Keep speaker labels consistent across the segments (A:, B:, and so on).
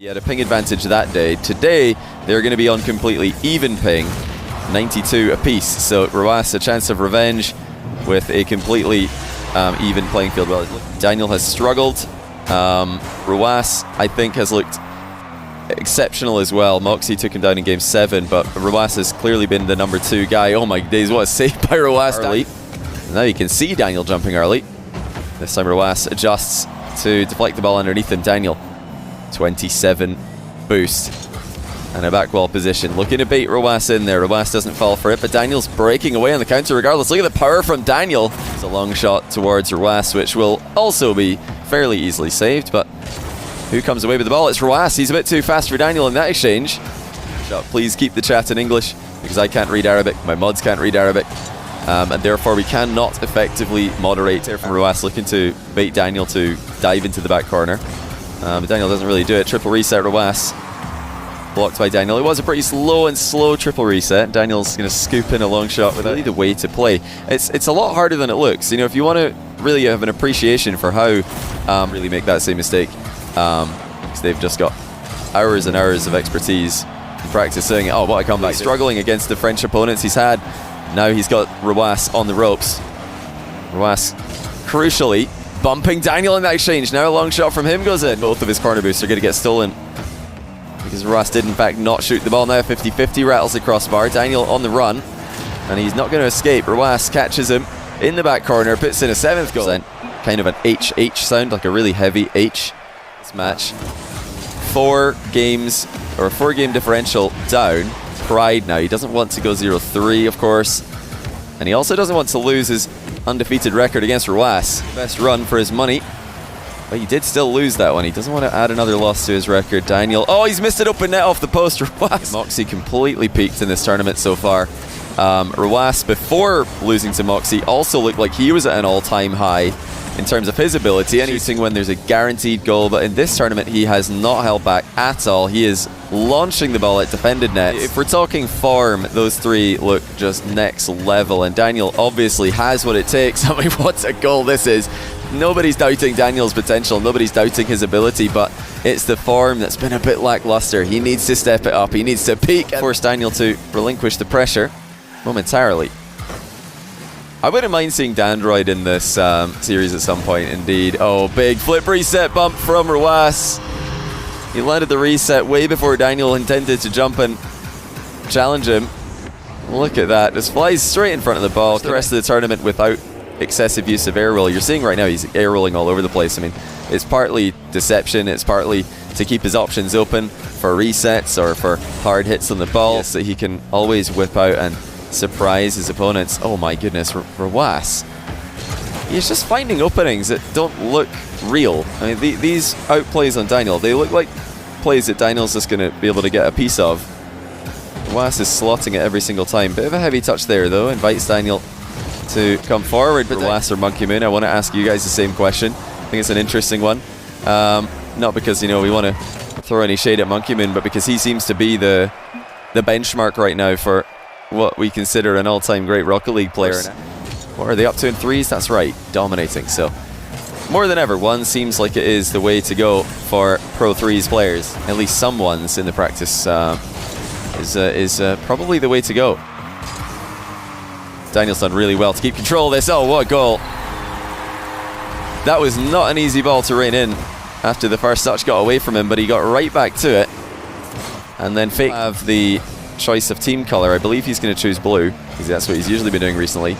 A: He had a ping advantage that day. Today, they're going to be on completely even ping, 92 apiece. So rw9, a chance of revenge with a completely even playing field. Well, Daniel has struggled. rw9, I think, has looked exceptional as well. Moxie took him down in game 7, but rw9 has clearly been the number 2 guy. Oh my days, what a save by rw9 early. Now you can see Daniel jumping early. This time rw9 adjusts to deflect the ball underneath him. Daniel, 27 boost and a back wall position, looking to bait rw9 in there. rw9 doesn't fall for it, but Daniel's breaking away on the counter regardless. Look at the power from Daniel. It's a long shot towards rw9, which will also be fairly easily saved, but who comes away with the ball? It's rw9. He's a bit too fast for Daniel in that exchange. Please keep the chat in English because I can't read Arabic, my mods can't read Arabic, and therefore we cannot effectively moderate. There from rw9 looking to bait Daniel to dive into the back corner. But Daniel doesn't really do it. Triple reset rw9. Blocked by Daniel. It was a pretty slow triple reset. Daniel's going to scoop in a long shot with really the way to play. It's a lot harder than it looks. You know, if you want to really have an appreciation for how really make that same mistake, because they've just got hours and hours of expertise in practicing. Oh, what a comeback. Struggling against the French opponents he's had. Now he's got rw9 on the ropes. rw9 crucially bumping Daniel in that exchange. Now a long shot from him goes in. Both of his corner boosts are going to get stolen because rw9 did in fact not shoot the ball. Now 50-50 rattles the crossbar. Daniel on the run and he's not going to escape. rw9 catches him in the back corner, puts in a 7th goal. Kind of an HH sound, like a really heavy H. This match, 4 games or a 4-game differential down. Pride now, he doesn't want to go 0-3 of course, and he also doesn't want to lose his undefeated record against rw9. Best run for his money, but he did still lose that one. He doesn't want to add another loss to his record. Daniel, oh, he's missed it open net off the post. rw9. Moxie completely peaked in this tournament so far. rw9 before losing to Moxie also looked like he was at an all-time high in terms of his ability and shooting when there's a guaranteed goal, but in this tournament he has not held back at all. He is launching the ball at defended nets. If we're talking form, those 3 look just next level, and Daniel obviously has what it takes. I mean, what a goal this is. Nobody's doubting Daniel's potential, nobody's doubting his ability, but it's the form that's been a bit lackluster. He needs to step it up, he needs to peak and force Daniel to relinquish the pressure momentarily. I wouldn't mind seeing Dandroid in this series at some point, indeed. Oh, big flip reset bump from rw9. He landed the reset way before Daniel intended to jump and challenge him. Look at that, just flies straight in front of the ball. The rest of the tournament without excessive use of air roll. You're seeing right now he's air rolling all over the place. I mean, it's partly deception, it's partly to keep his options open for resets or for hard hits on the ball, so he can always whip out and surprise his opponents. Oh my goodness, rw9. He's just finding openings that don't look real. I mean, these outplays on Daniel, they look like plays that Daniel's just going to be able to get a piece of. rw9 is slotting it every single time. Bit of a heavy touch there though, invites Daniel to come forward. But rw9 or Monkey Moon, I want to ask you guys the same question. I think it's an interesting one. Not because, you know, we want to throw any shade at Monkey Moon, but because he seems to be the benchmark right now for what we consider an all-time great Rocket League player. What are they up to in 3s? That's right, dominating. So more than ever, 1 seems like it is the way to go for Pro 3s players. At least some ones in the practice is probably the way to go. Daniel's done really well to keep control of this. Oh, what a goal. That was not an easy ball to rein in after the first touch got away from him, but he got right back to it. And then fake have the choice of team color. I believe he's going to choose blue because that's what he's usually been doing recently.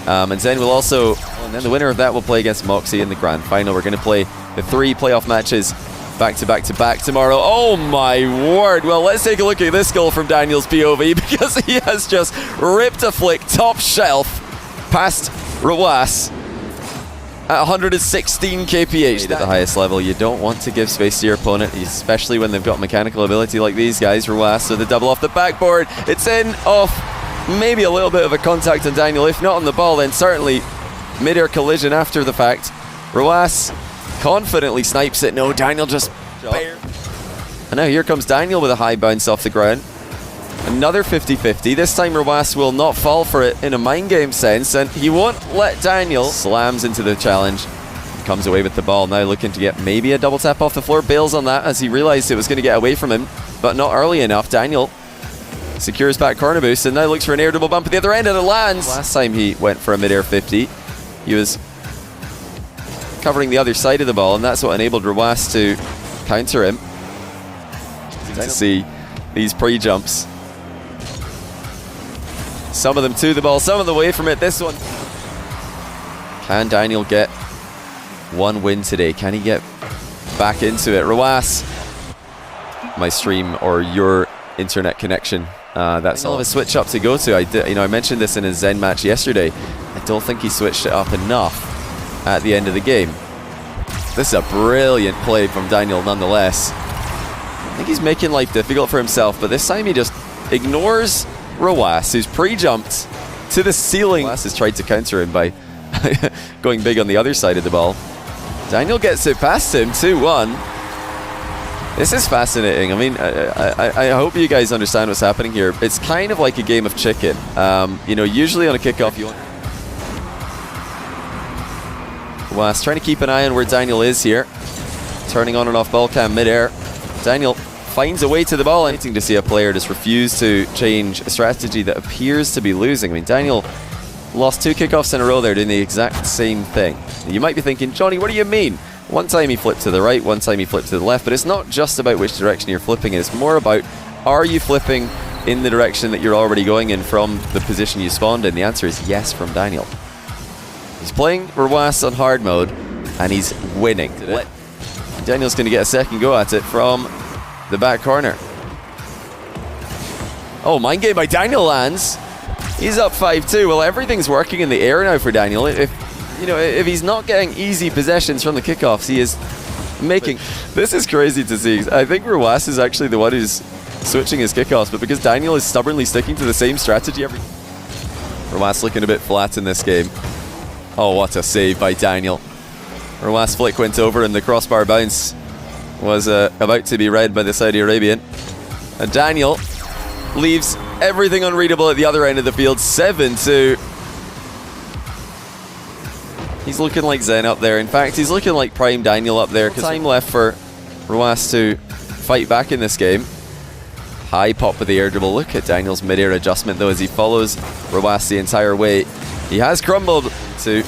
A: And then we'll also, and then the winner of that will play against Moxie in the grand final. We're going to play the 3 playoff matches back to back tomorrow. Oh my word. Well, let's take a look at this goal from Daniel's POV because he has just ripped a flick top shelf past rw9 at 116 kph. At the highest level, you don't want to give space to your opponent, especially when they've got mechanical ability like these guys. rw9, so the double off the backboard. It's in off maybe a little bit of a contact on Daniel. If not on the ball, then certainly mid-air collision after the fact. rw9 confidently snipes it. No, Daniel just bare. And now here comes Daniel with a high bounce off the ground. Another 50-50. This time rw9 will not fall for it in a mind game sense, and he won't let Daniel. Slams into the challenge. comes away with the ball, now looking to get maybe a double tap off the floor. Bails on that as he realized it was going to get away from him, but not early enough. Daniel secures back corner boost and now looks for an air double bump at the other end, and it lands. Last time he went for a mid-air 50, he was covering the other side of the ball, and that's what enabled rw9 to counter him. To see these pre-jumps. Some of them to the ball, some of them away from it. This one. Can Daniel get one win today? Can he get back into it? rw9, my stream or your internet connection. That's all of a switch up to go to. I mentioned this in his Zen match yesterday. I don't think he switched it up enough at the end of the game. This is a brilliant play from Daniel nonetheless. I think he's making life difficult for himself, but this time he just ignores rw9, who's pre-jumped to the ceiling. rw9 has tried to counter him by going big on the other side of the ball. Daniel gets it past him, 2-1. This is fascinating. I mean, I hope you guys understand what's happening here. It's kind of like a game of chicken. Usually on a kickoff, you want rw9 trying to keep an eye on where Daniel is here. Turning on and off ball cam mid-air. Daniel finds a way to the ball. Anything to see a player just refuse to change a strategy that appears to be losing. I mean, Daniel lost 2 kickoffs in a row there doing the exact same thing. You might be thinking, Johnny, what do you mean? One time he flipped to the right, one time he flipped to the left, but it's not just about which direction you're flipping. It's more about, are you flipping in the direction that you're already going in from the position you spawned in? The answer is yes from Daniel. He's playing rw9 on hard mode, and he's winning. Daniel's going to get a second go at it from the back corner. Oh, mind game by Daniel lands. He's up 5-2. Well, everything's working in the air now for Daniel. If he's not getting easy possessions from the kickoffs, he is making... This is crazy to see. I think rw9 is actually the one who's switching his kickoffs, but because Daniel is stubbornly sticking to the same strategy rw9 looking a bit flat in this game. Oh, what a save by Daniel. rw9's flick went over and the crossbar bounce was about to be read by the Saudi Arabian. And Daniel leaves everything unreadable at the other end of the field. 7-2. He's looking like Zen up there. In fact, he's looking like Prime Daniel up there. Time left for rw9 to fight back in this game. High pop with the air dribble. Look at Daniel's mid-air adjustment though as he follows rw9 the entire way. He has crumbled to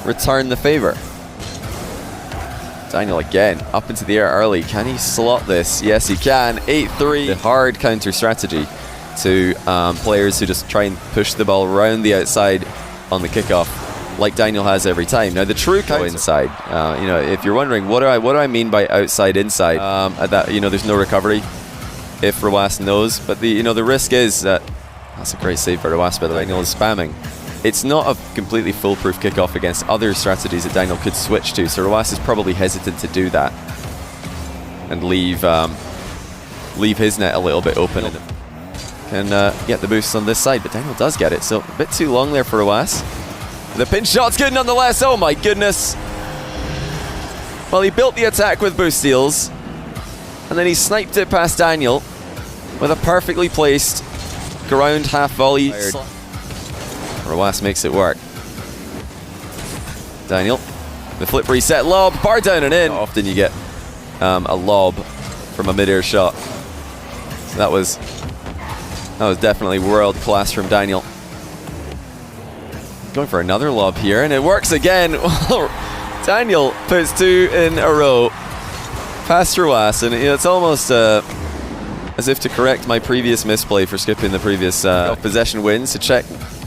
A: return the favor. Daniel again up into the air early. Can he slot this? Yes, he can. 8-3. The hard counter strategy to players who just try and push the ball around the outside on the kickoff, like Daniel has every time. Now the true counter inside. If you're wondering what do I mean by outside inside, there's no recovery if rw9 knows. But the risk is that that's a great save for rw9. By the way, Daniel is spamming. It's not a completely foolproof kickoff against other strategies that Daniel could switch to, so rw9 is probably hesitant to do that and leave his net a little bit open and can get the boost on this side, but Daniel does get it, so a bit too long there for rw9. The pinch shot's good nonetheless. Oh my goodness. Well, he built the attack with boost steals, and then he sniped it past Daniel with a perfectly placed ground half volley. rw9 makes it work. Daniel, the flip reset lob, bar down and in. Often you get a lob from a mid-air shot. So that was definitely world class from Daniel. Going for another lob here, and it works again. Daniel puts 2 in a row past rw9, and it's almost as if to correct my previous misplay for skipping the previous possession wins, to check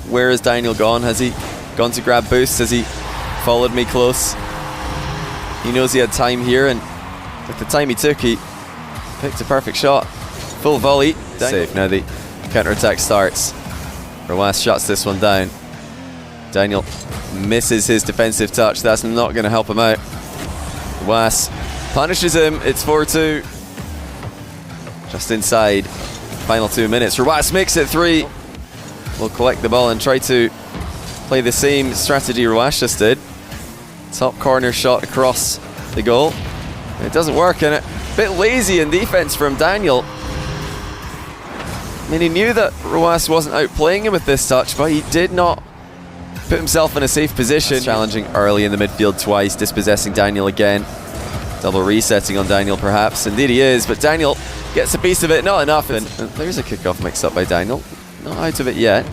A: where has Daniel gone. Has he gone to grab boosts? Has he followed me close? He knows he had time here, and with the time he took, he picked a perfect shot. Full volley. Safe. Now the counter-attack starts. rw9 shuts this one down. Daniel misses his defensive touch. That's not going to help him out. rw9 punishes him. It's 4-2. Just inside. Final 2 minutes. rw9 makes it 3. We'll collect the ball and try to play the same strategy rw9 just did. Top corner shot across the goal. It doesn't work, and a bit lazy in defense from Daniel. I mean, he knew that rw9 wasn't outplaying him with this touch, but he did not put himself in a safe position. Challenging early in the midfield twice, dispossessing Daniel again. Double resetting on Daniel perhaps. Indeed he is, but Daniel gets a piece of it, not enough. And there's a kickoff mixed up by Daniel. Not out of it yet.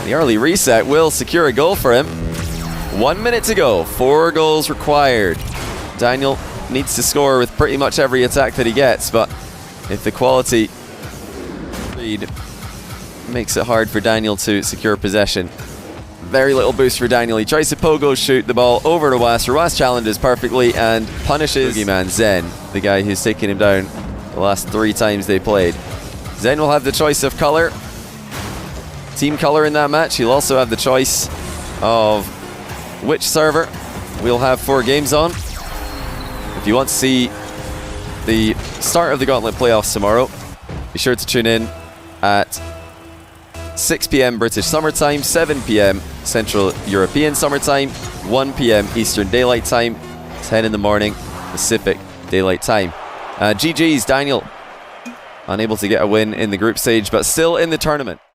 A: The early reset will secure a goal for him. 1 minute to go, 4 goals required. Daniel needs to score with pretty much every attack that he gets, but if the quality lead makes it hard for Daniel to secure possession. Very little boost for Daniel. He tries to pogo shoot the ball over to Was. Was challenges perfectly and punishes Boogeyman Zen, the guy who's taken him down the last 3 times they played. Zen will have the choice of color, team color in that match. He'll also have the choice of which server we'll have 4 games on. If you want to see the start of the Gauntlet playoffs tomorrow, be sure to tune in at 6 p.m. British Summer Time, 7 p.m. Central European Summer Time, 1 p.m. Eastern Daylight Time, 10 in the morning Pacific Daylight Time. GG's Daniel, unable to get a win in the group stage, but still in the tournament.